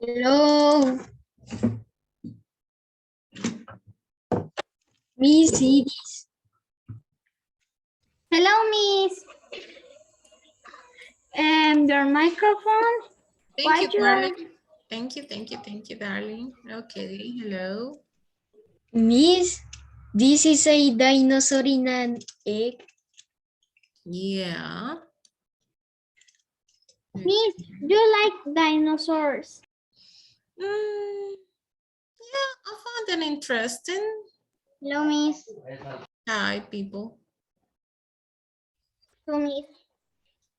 Hello, Miss Iris. Hello, Miss. Your microphone. Thank Why you, you are, darling. Thank you, darling. Okay, hello. Miss? This is a dinosaur in an egg. Yeah. Miss, do you like dinosaurs? Yeah, I found that interesting. Hello, Miss. Hi, people. Hello, Miss.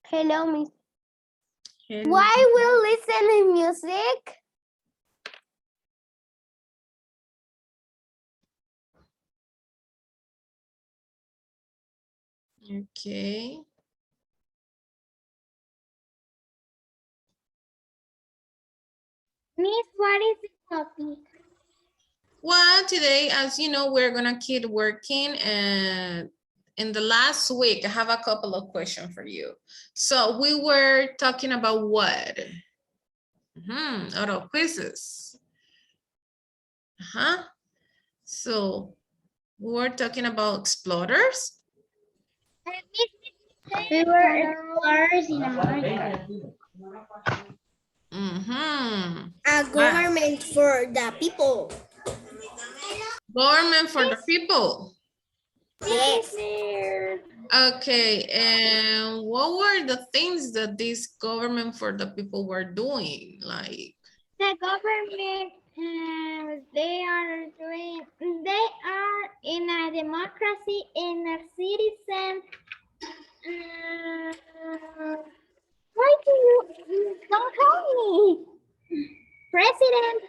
Hello, Miss. Hello. Why we listen to music? Okay. Miss, what is the topic? Well, today, as you know, we're gonna keep working, and in the last week, I have a couple of questions for you. So we were talking about what? Auto quizzes. So we were talking about explorers. We were explorers in America. A government for the people. Government for the people. Yes. Okay, and what were the things that this government for the people were doing? Like, The government, they are in a democracy and a citizen. Why do you don't tell me? President,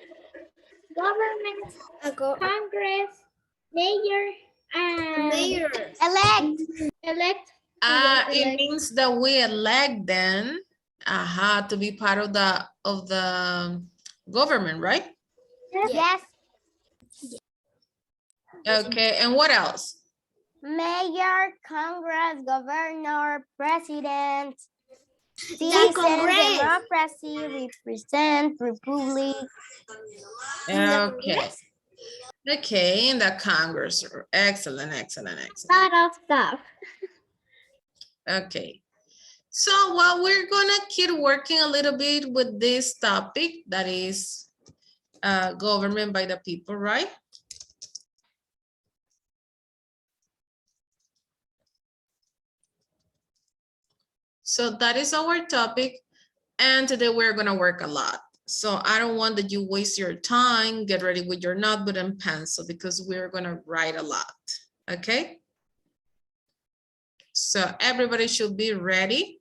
government, Congress, mayor, mayor, elect. it means that we elect them, to be part of the government, right? Yes. Okay, and what else? Mayor, Congress, governor, president, citizens, democracy, represent, republic. Okay. Okay, in the Congress. Excellent, excellent, excellent. Lot of stuff. Okay. So, well, we're gonna keep working a little bit with this topic that is government by the people, right? So that is our topic. And today we're gonna work a lot. So I don't want that you waste your time, get ready with your notebook and pencil because we're gonna write a lot, okay? So everybody should be ready.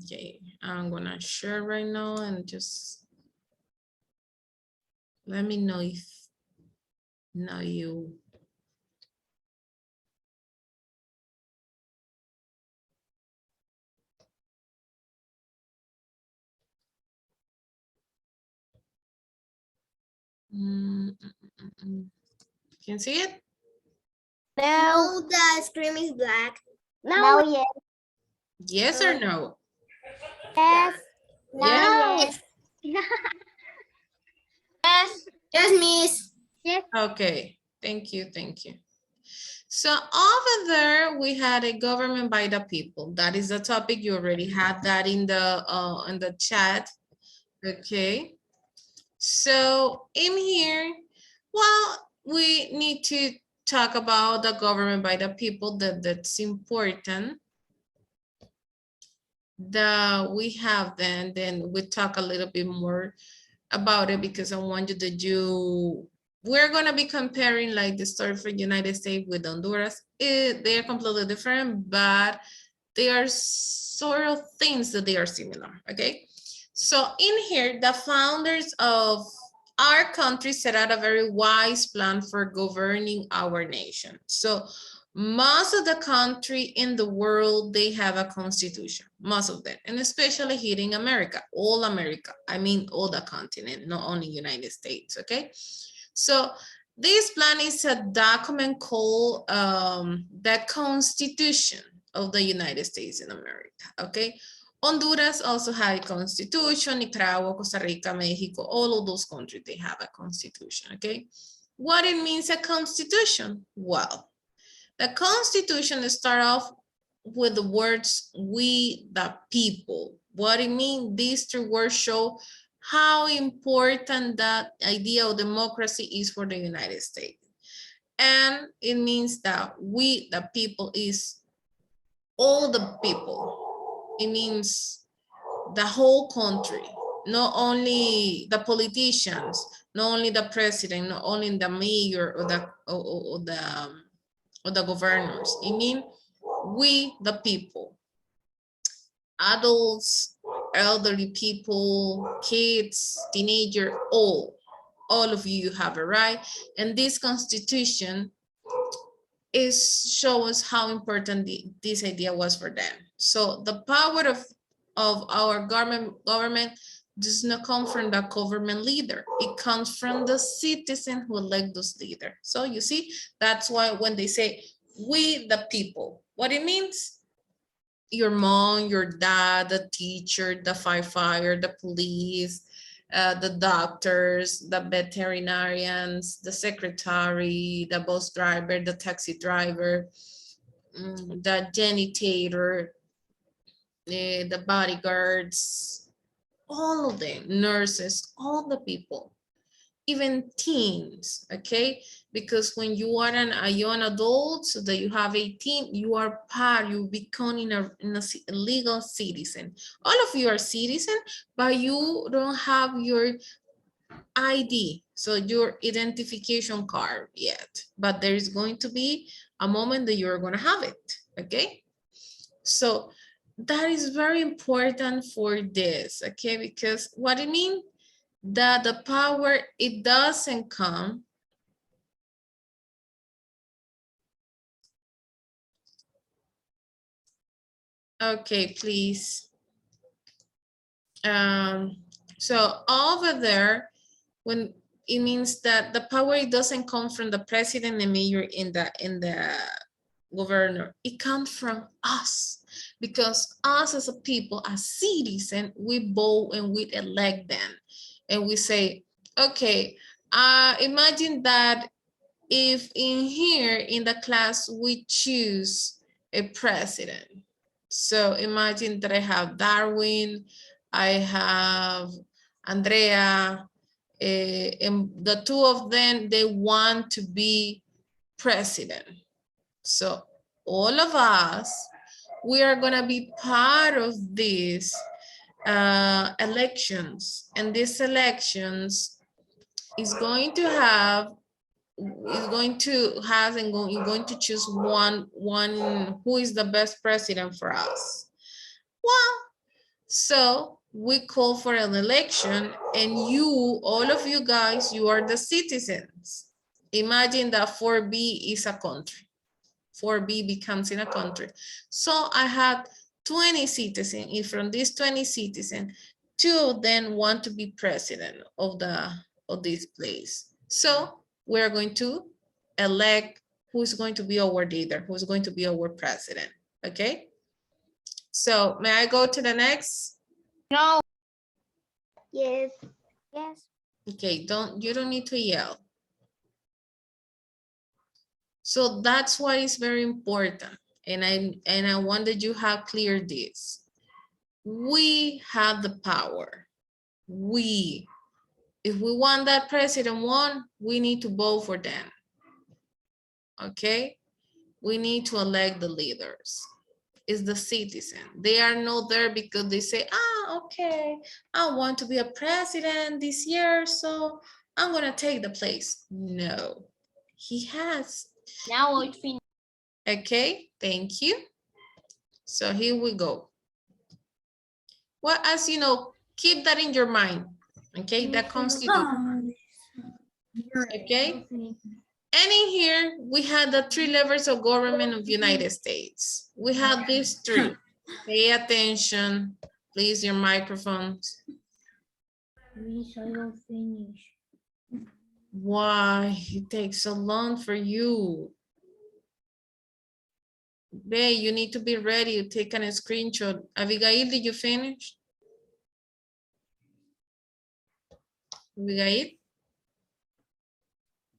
Okay, I'm gonna share right now and just let me know if now you. Can see it? No, the screen is black. No, yes. Yes or no? Yes. No. Yes. Yes. Yes, miss. Yes. Okay, thank you, thank you. So over there, we had a government by the people. That is the topic. You already had that in the chat. Okay. So in here, well, we need to talk about the government by the people. That's important. We have then we talk a little bit more about it because I want you to we're going to be comparing like the story for United States with Honduras. They are completely different, but they are sort of things that they are similar. Okay, so in here the founders of our country set out a very wise plan for governing our nation. So most of the country in the world, they have a constitution, most of them, and especially here in America, all America, I mean, all the continent, not only United States, okay? So this plan is a document called the Constitution of the United States in America, okay? Honduras also had a constitution, Nicaragua, Costa Rica, Mexico, all of those countries, they have a constitution, okay? What it means a constitution? Well, the constitution start off with the words, we the people. What it means, these three words show how important that idea of democracy is for the United States. And it means that we the people is all the people. It means the whole country, not only the politicians, not only the president, not only the mayor or the governors. It means we the people, adults, elderly people, kids, teenagers, all of you have a right. And this constitution shows how important this idea was for them. So the power of our government does not come from the government leader. It comes from the citizen who elect those leaders. So you see, that's why when they say we the people, what it means, your mom, your dad, the teacher, the firefighter, the police, the doctors, the veterinarians, the secretary, the bus driver, the taxi driver, the janitor, the bodyguards, all of them, nurses, all the people, even teens, okay? Because when you are a young adult, so that you have 18, you are part, you becoming a legal citizen. All of you are citizen, but you don't have your ID, so your identification card yet. But there is going to be a moment that you're going to have it, okay? So that is very important for this, okay? Because what it means, that the power, it doesn't come okay, please. So over there, when it means that the power, it doesn't come from the president and mayor in the governor, it comes from us, because us as a people, as citizen, we vote and we elect them, and we say, okay, imagine that if in here in the class we choose a president. So imagine that I have Darwin, I have Andrea, and the two of them, they want to be president. So all of us, we are gonna be part of these elections, and these elections is going to have and going to choose one who is the best president for us. Well, so we call for an election, and you, all of you guys, you are the citizens. Imagine that 4B is a country. 4B becomes in a country. So I have 20 citizens. If from these 20 citizens, 2 then want to be president of this place. So we're going to elect who's going to be our leader, who's going to be our president. Okay. So may I go to the next? No. Yes. Yes. Okay, you don't need to yell. So that's why it's very important. And I want that you have clear this. We have the power. If we want that president won, we need to vote for them. Okay? We need to elect the leaders. It's the citizen. They are not there because they say, okay, I want to be a president this year, so I'm gonna take the place. No, he has. Now it's finished. Okay, thank you. So here we go. Well, as you know, keep that in your mind. Okay, that constitution. Okay. And in here, we had the 3 levels of government of the United States. We have these 3. Pay attention, please, your microphones. Why it takes so long for you? Babe, you need to be ready to take a screenshot. Abigail, did you finish? Abigail?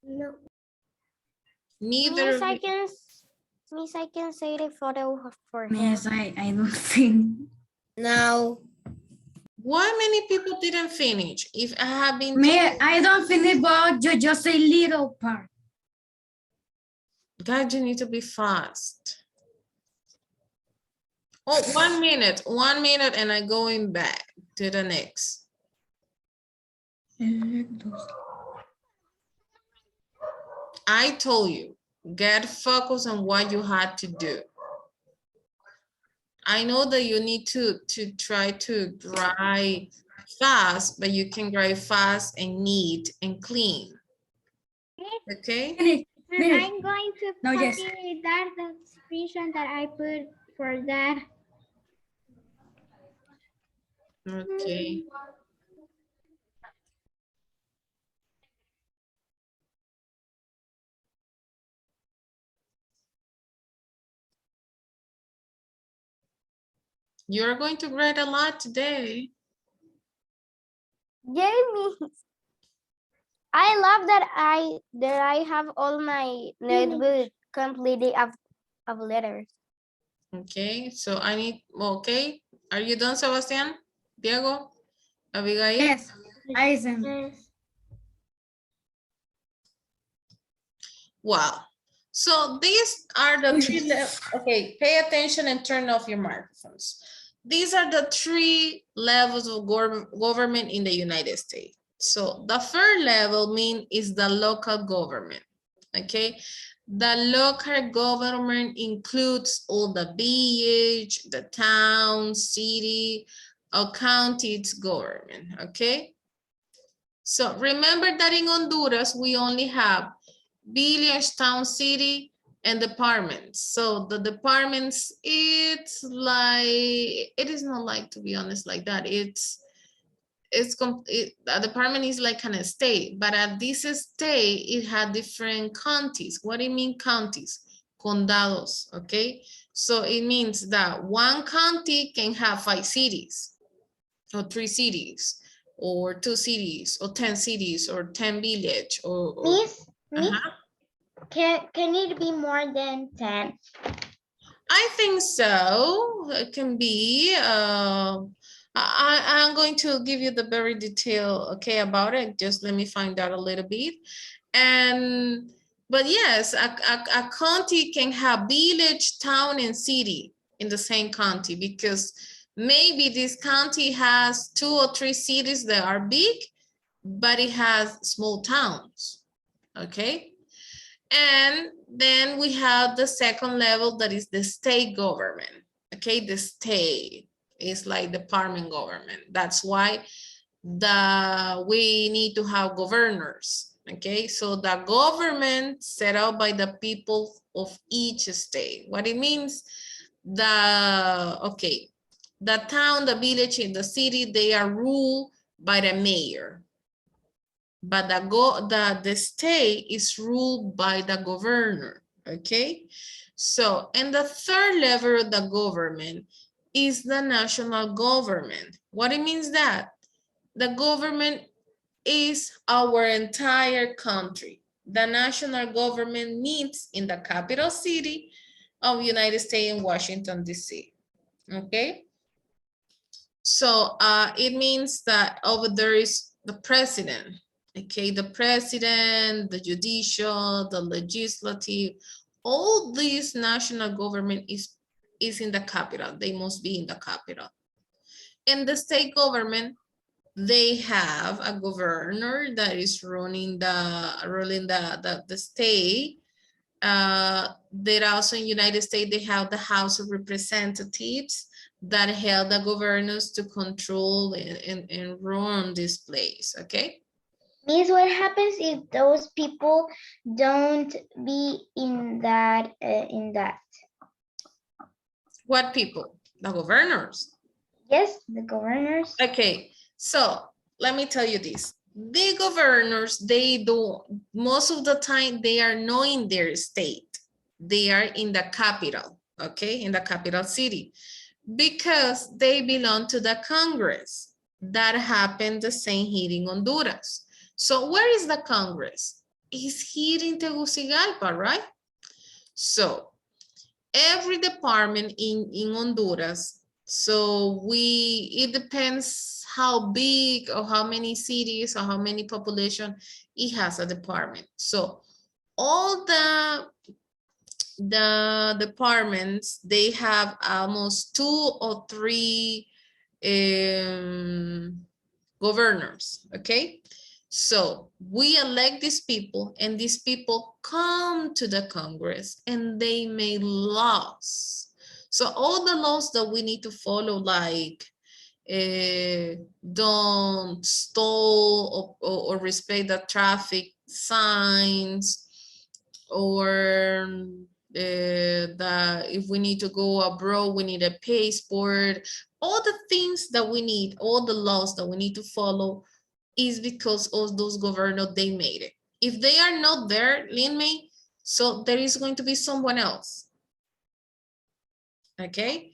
No. Neither. Miss, I can say the photo for him. Yes, I don't think. No. Why many people didn't finish? If I have been Me, told, I don't finish, but you just a little part. God, you need to be fast. Oh, 1 minute, and I'm going back to the next. I told you, get focused on what you had to do. I know that you need to try to drive fast, but you can drive fast and neat and clean. Okay? Finish. I'm going to No, copy yes. that the screenshot that I put for that. Okay. You're going to grade a lot today. Jamie, I love that I have all my notebook completely of letters. Okay, so I need, okay. Are you done, Sebastian? Diego? Abigail? Yes, I am. Wow. So these are the three, okay, pay attention and turn off your microphones. These are the three levels of government in the United States. So the first level is the local government, okay? The local government includes all the village, the town, city, or county's government, okay? So remember that in Honduras, we only have village, town, city, and departments. So the departments, it's like, it is not like, to be honest, like that. A department is like an state, but at this state, it had different counties. What do you mean counties? Condados, okay? So it means that one county can have 5 cities, or 3 cities, or 2 cities, or 10 cities, or 10 village, or Miss, uh-huh. can it be more than 10? I think so. It can be. I'm going to give you the very detail, okay, about it. Just let me find out a little bit. But yes, a county can have village, town, and city in the same county, because maybe this county has 2 or 3 cities that are big, but it has small towns, okay? And then we have the second level, that is the state government. Okay, the state is like department government. That's why we need to have governors. Okay, so the government set up by the people of each state. What it means, the town, the village, and the city, they are ruled by the mayor. But the state is ruled by the governor, okay? So, and the third level of the government is the national government. What it means that? The government is our entire country. The national government meets in the capital city of United States in Washington, D.C., okay? So it means that over there is the president. Okay, the president, the judicial, the legislative, all these national government is in the capital. They must be in the capital. And the state government, they have a governor that is running the state. There also in United States, they have the House of Representatives that help the governors to control and run this place, okay? Miss, what happens if those people don't be in that What people? The governors. Yes, the governors. Okay, so let me tell you this. The governors, they do, most of the time, they are not in their state. They are in the capital, okay, in the capital city, because they belong to the Congress. That happened the same here in Honduras. So where is the Congress? It's here in Tegucigalpa, right? So every department in Honduras, so it depends how big or how many cities or how many population it has a department. So all the departments, they have almost 2 or 3 governors, okay? So we elect these people, and these people come to the Congress and they make laws. So all the laws that we need to follow, like don't stall or respect the traffic signs, or that if we need to go abroad, we need a passport. All the things that we need, all the laws that we need to follow, is because of those governors, they made it. If they are not there, Lin May, so there is going to be someone else. Okay,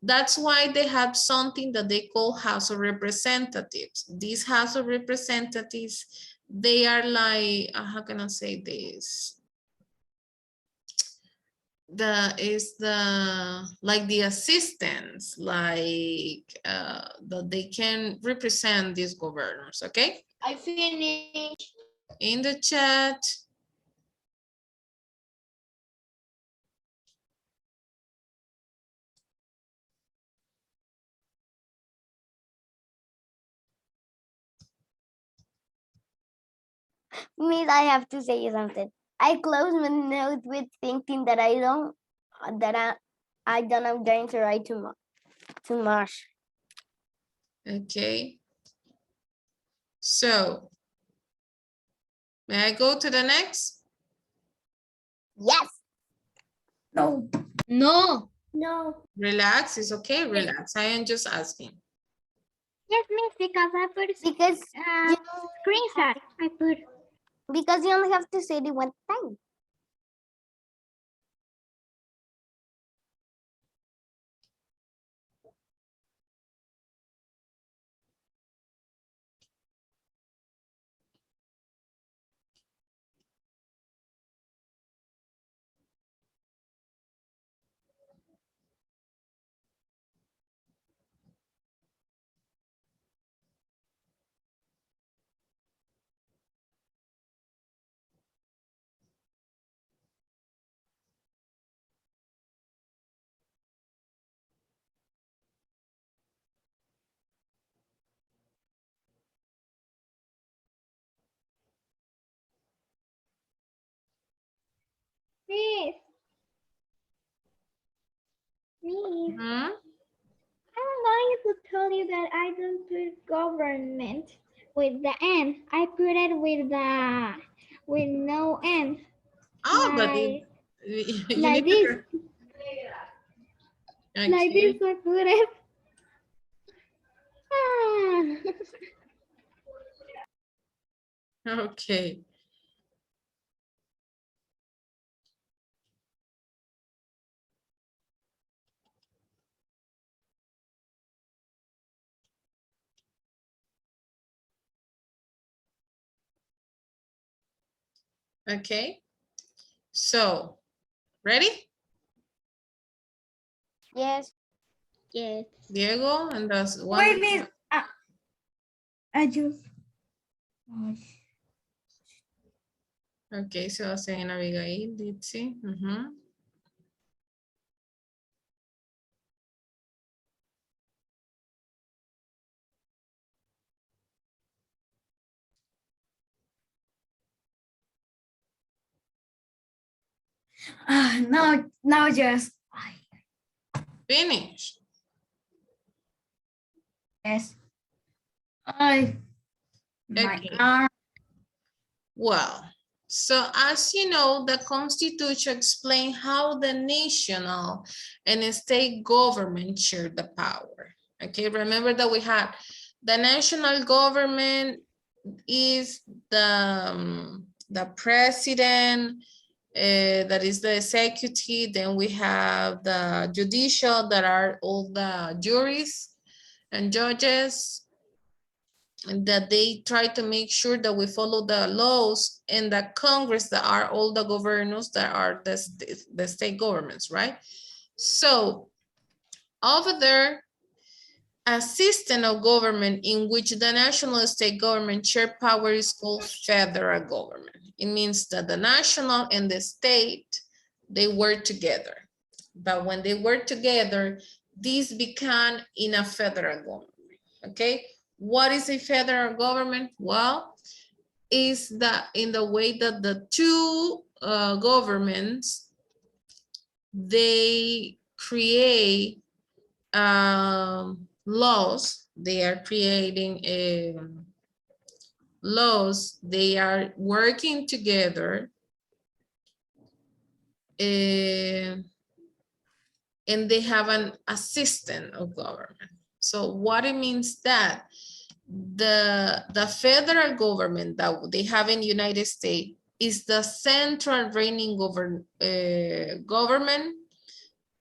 that's why they have something that they call House of Representatives. These House of Representatives, they are like, how can I say this? Like the assistants, like that they can represent these governors, okay? I finished. In the chat. Miss, I have to say something. I close my notes with thinking that I don't have to write too much. Okay. So, may I go to the next? Yes. No. No. No. Relax, it's okay, relax. I am just asking. Yes, Miss, because I put screenshot. I put because you only have to say it one time. Miss. Miss. Hmm? I'm going to tell you that I don't put government with the N. I put it with no N. Oh, but Like, you like need this. to. Like Okay. this, I put it. Okay. Okay. So, ready? Yes. Yes. Diego, and that's one. Wait, Miss. I just. Okay, Sebastián and Abigail, Ditsy. Now just. Finish. Yes. My Okay. arm. Well, so as you know, the Constitution explains how the national and state government share the power. Okay, remember that we had the national government is the president that is the executive. Then we have the judicial, that are all the juries and judges, and that they try to make sure that we follow the laws, and the Congress, that are all the governors, that are the state governments, right? So over there, a system of government in which the national and state government share power is called federal government. It means that the national and the state, they work together. But when they work together, these become in a federal government, okay? What is a federal government? Well, is that in the way that the two governments, they create laws, they are creating laws, they are working together, and they have an assistant of government. So what it means that the federal government that they have in the United States is the central reigning government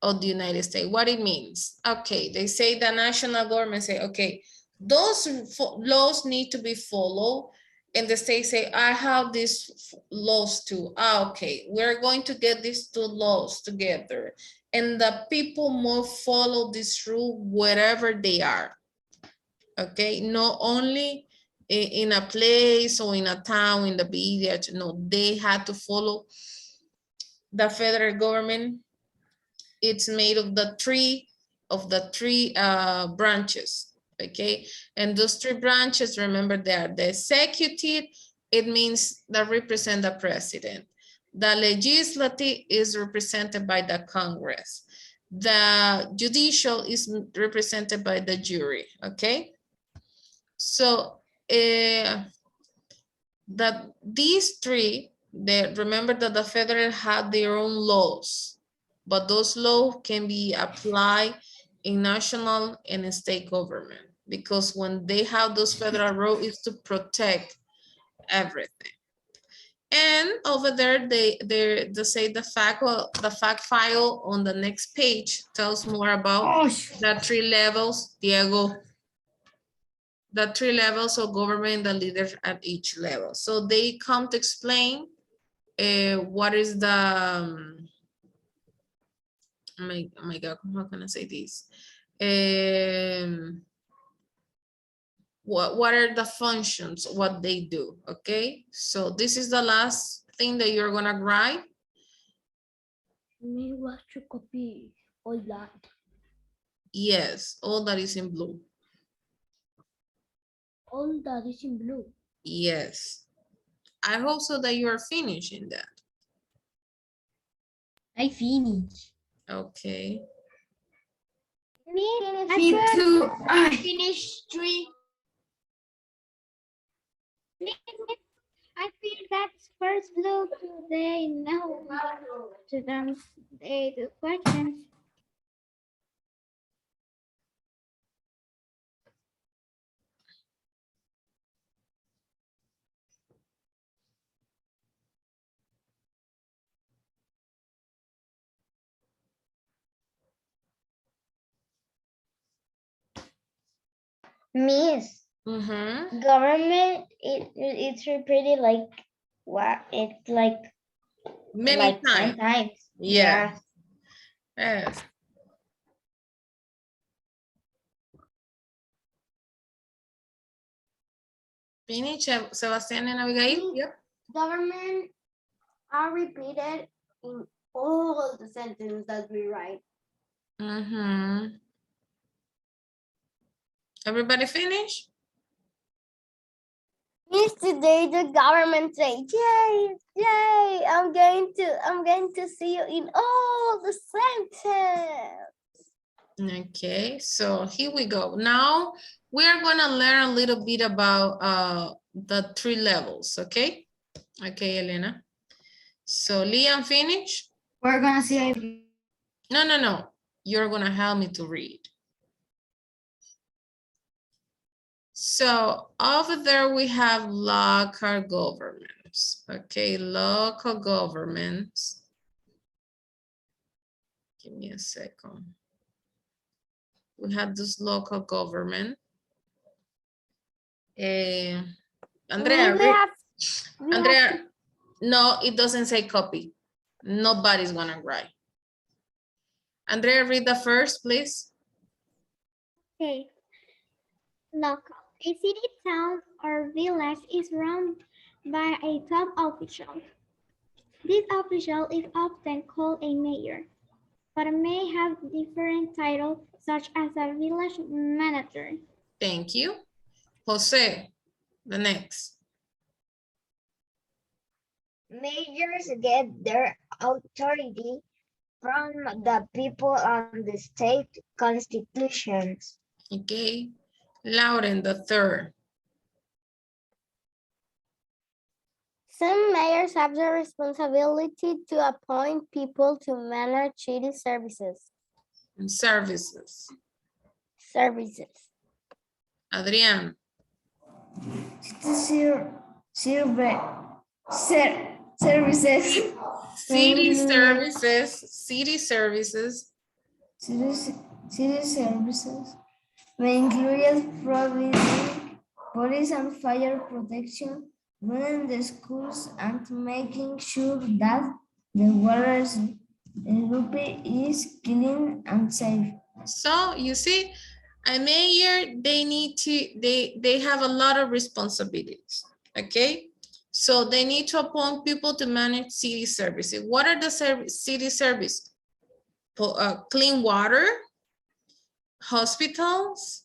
of the United States. What it means? Okay, they say the national government say, okay, those laws need to be followed, and the state say, I have these laws too. Okay, we're going to get these two laws together, and the people must follow this rule wherever they are. Okay, not only in a place or in a town, in the village, no, they had to follow the federal government. It's made of the three branches, okay? And those three branches, remember, they are the executive, it means that represent the president. The legislative is represented by the Congress. The judicial is represented by the jury, okay? So these three, remember that the federal had their own laws, but those laws can be applied in national and state government, because when they have those federal laws, it's to protect everything. And over there, they say the fact file on the next page tells more about the three levels, Diego. The three levels of government, the leaders at each level. So they come to explain what is the, oh my God, how can I say this? What are the functions, what they do, okay? So this is the last thing that you're gonna write. Me was to copy all that. Yes, all that is in blue. All that is in blue. Yes. I hope so that you are finishing that. I finished. Okay. Me too. I Finished 3. I feel that's first blue today. No, to them, they do questions. Miss, government, it's repeated like what? It's like Many times. 10 times. Yeah. Yes. Finish, Sebastián and Abigail? Yep. Government are repeated in all the sentences that we write. Everybody finish? Yes, today the government say, yay, yay, I'm going to see you in all the sentences. Okay, so here we go. Now we're gonna learn a little bit about the three levels, okay? Okay, Elena. So Liam, finish? We're gonna see. No. You're gonna help me to read. So over there we have local government. governments. Okay, local governments. Give me a second. We have this local government. Andrea, Andrea, no, it doesn't say copy. Nobody's gonna write. Andrea, read the first, please. Okay. Local. A city, town, or village is run by a top official. This official is often called a mayor, but may have different titles such as a village manager. Thank you. Jose, the next. Mayors get their authority from the people on the state constitutions. Okay. Lauren, the third. Some mayors have the responsibility to appoint people to manage city services. And services. Adrian. Services. City services. City services may include providing police and fire protection, running the schools, and making sure that the water supply is clean and safe. So you see, a mayor, they have a lot of responsibilities. Okay. So they need to appoint people to manage city services. What are the city services? Clean water, hospitals,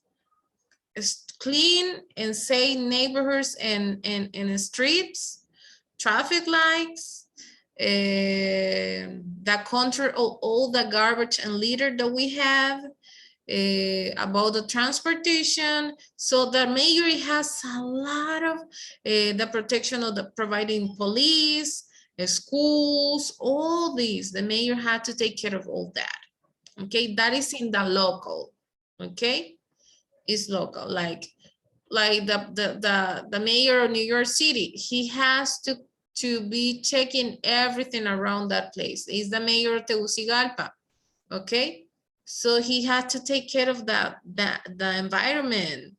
clean and safe neighborhoods and streets, traffic lights, that control all the garbage and litter that we have, about the transportation. So the mayor has a lot of the protection of the providing police, schools, all these. The mayor had to take care of all that. Okay, that is in the local. Okay, it's local. Like the mayor of New York City, he has to be checking everything around that place. Is the mayor of Tegucigalpa. Okay. So he had to take care of the environment,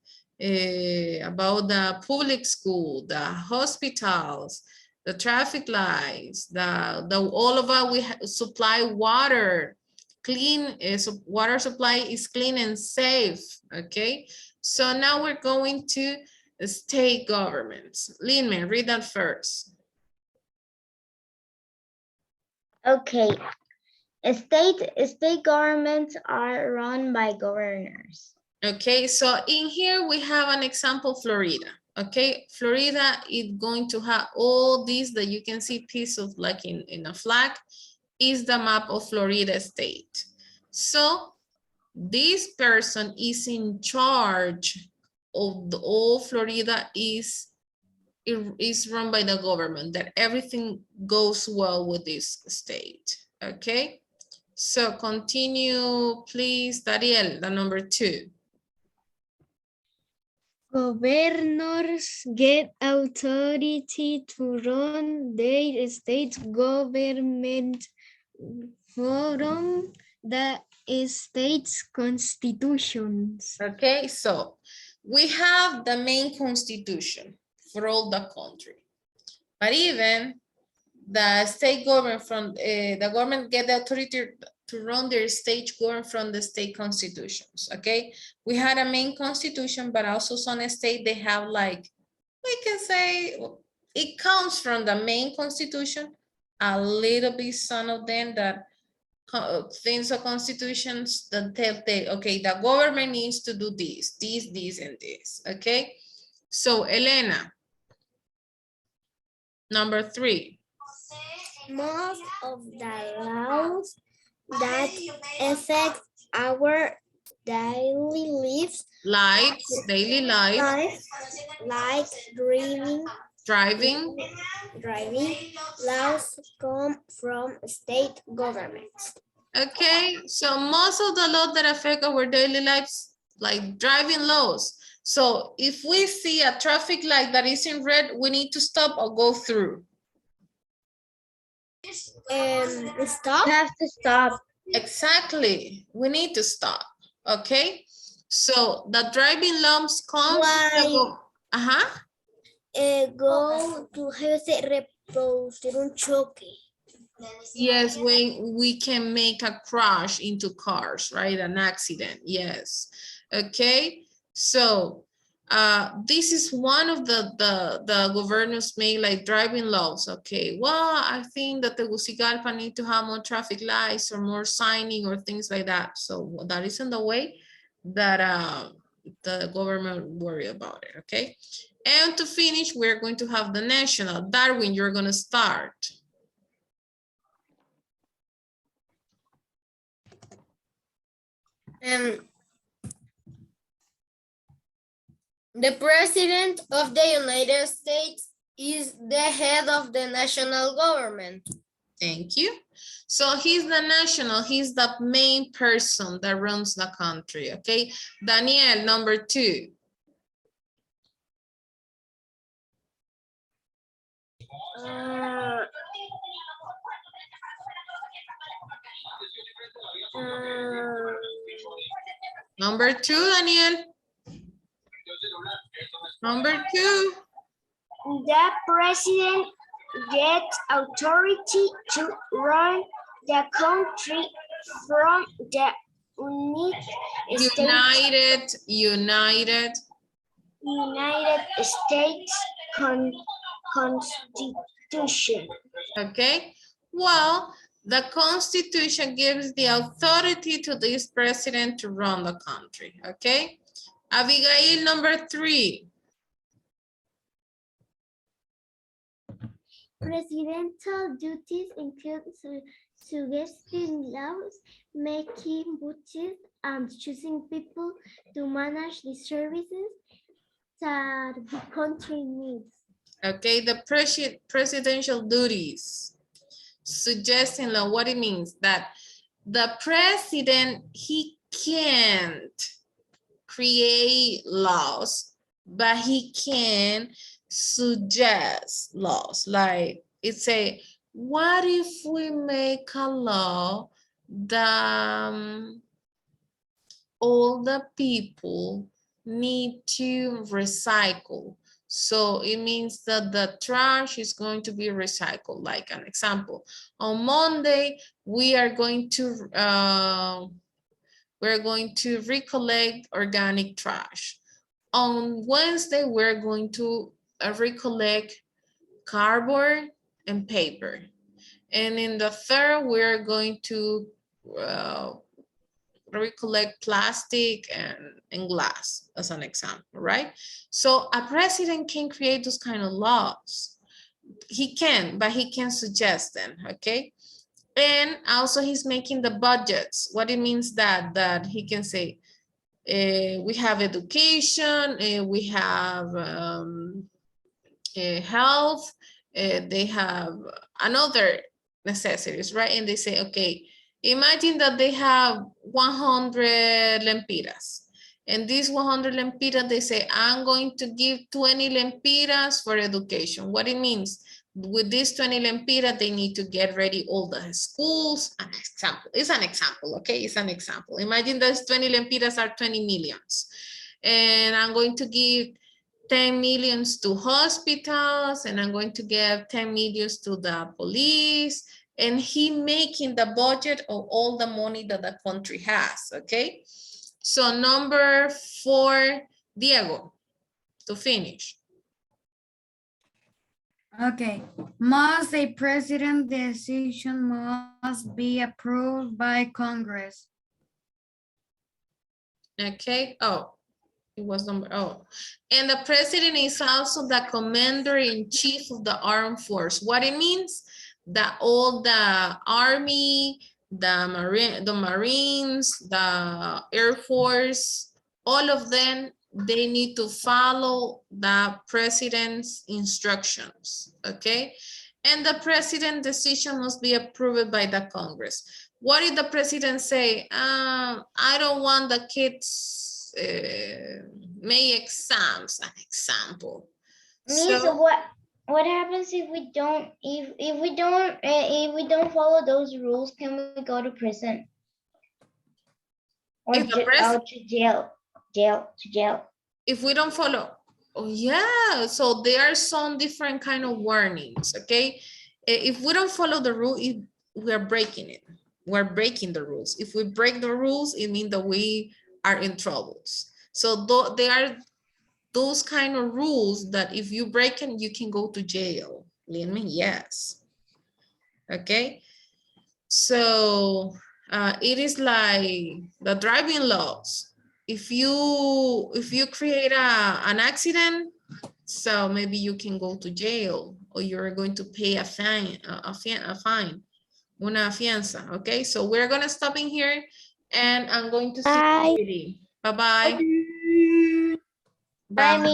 about the public school, the hospitals, the traffic lights, all of us, we supply water, clean, water supply is clean and safe, okay? So now we're going to state governments. Lin-Man, read that first. Okay. State governments are run by governors. Okay, so in here we have an example, Florida. Okay, Florida is going to have all these that you can see piece of like in a flag is the map of Florida state. So this person is in charge of all Florida is run by the government, that everything goes well with this state. Okay. So continue, please, Dariel, the number 2. Governors get authority to run their state government from the state's constitutions. Okay, so we have the main constitution for all the country, but even the state government from the government get the authority to run their state government from the state constitutions. Okay, we had a main constitution, but also some state they have, like, we can say it comes from the main constitution a little bit. Some of them that things of constitutions that tell okay, the government needs to do this, and this. Okay, so Elena, number 3. Most of the laws that affect our daily lives, Like daily life, like driving laws come from state governments. okay, so most of the laws that affect our daily lives like driving laws. So if we see a traffic light that is in red, we need to stop or go through. Stop. You have to stop. Exactly, we need to stop, okay? So the driving laws comes. Why? Ajá. Go to reproducir un choque. Yes, when we can make a crash into cars, right? An accident, yes. Okay, so this is one of the governors made like driving laws. Okay, well, I think that Tegucigalpa need to have more traffic lights or more signing or things like that. So that is in the way that the government worry about it, okay? And to finish, we're going to have the national. Darwin, you're gonna start. The President of the United States is the head of the national government. Thank you. So he's the national, he's the main person that runs the country, okay? Daniel, number 2. Number 2, Daniel. Number 2. The president gets authority to run the country from the United United States Constitution. Okay, well, the Constitution gives the authority to this president to run the country, okay? Abigail, number 3. Presidential duties include suggesting laws, making budgets, and choosing people to manage the services that the country needs. Okay, the presidential duties. Suggesting law, what it means that the president, he can't create laws, but he can suggest laws. Like it's a, what if we make a law that all the people need to recycle? So it means that the trash is going to be recycled. Like an example, on Monday, we are going to recollect organic trash. On Wednesday, we're going to recollect cardboard and paper. And in the third, we're going to recollect plastic and glass, as an example, right? So a president can create those kind of laws. He can, but he can suggest them, okay? And also he's making the budgets. What it means that he can say, we have education, we have health, they have another necessities, right? And they say, okay, imagine that they have 100 lempiras. And these 100 lempiras, they say, I'm going to give 20 lempiras for education. What it means, with these 20 lempiras, they need to get ready all the schools. An example, it's an example, okay? It's an example. Imagine those 20 lempiras are 20 millions. And I'm going to give 10 millions to hospitals, and I'm going to give 10 millions to the police, and he making the budget of all the money that the country has, okay? So number 4, Diego, to finish. Okay, must a president decision must be approved by Congress. Okay, oh, it was number, oh. And the president is also the commander-in-chief of the armed force. What it means? That all the army, the Marines, the Air Force, all of them, they need to follow the president's instructions, okay? And the president decision must be approved by the Congress. What did the president say? I don't want the kids May exams, an example. Miss, So, what happens if we don't if we don't follow those rules? Can we go to prison or if the pres- to jail? To jail. if we don't follow, oh yeah, so there are some different kind of warnings, okay? If we don't follow the rule, we are breaking it. We're breaking the rules. If we break the rules, it means that we are in troubles. So there are those kind of rules that if you break them, you can go to jail. Yes. Okay. So it is like the driving laws. If you create an accident, so maybe you can go to jail or you're going to pay a fine, una fianza. Okay, so we're gonna stop in here and I'm going to see Bye. you. Bye-bye. Bye, Miss.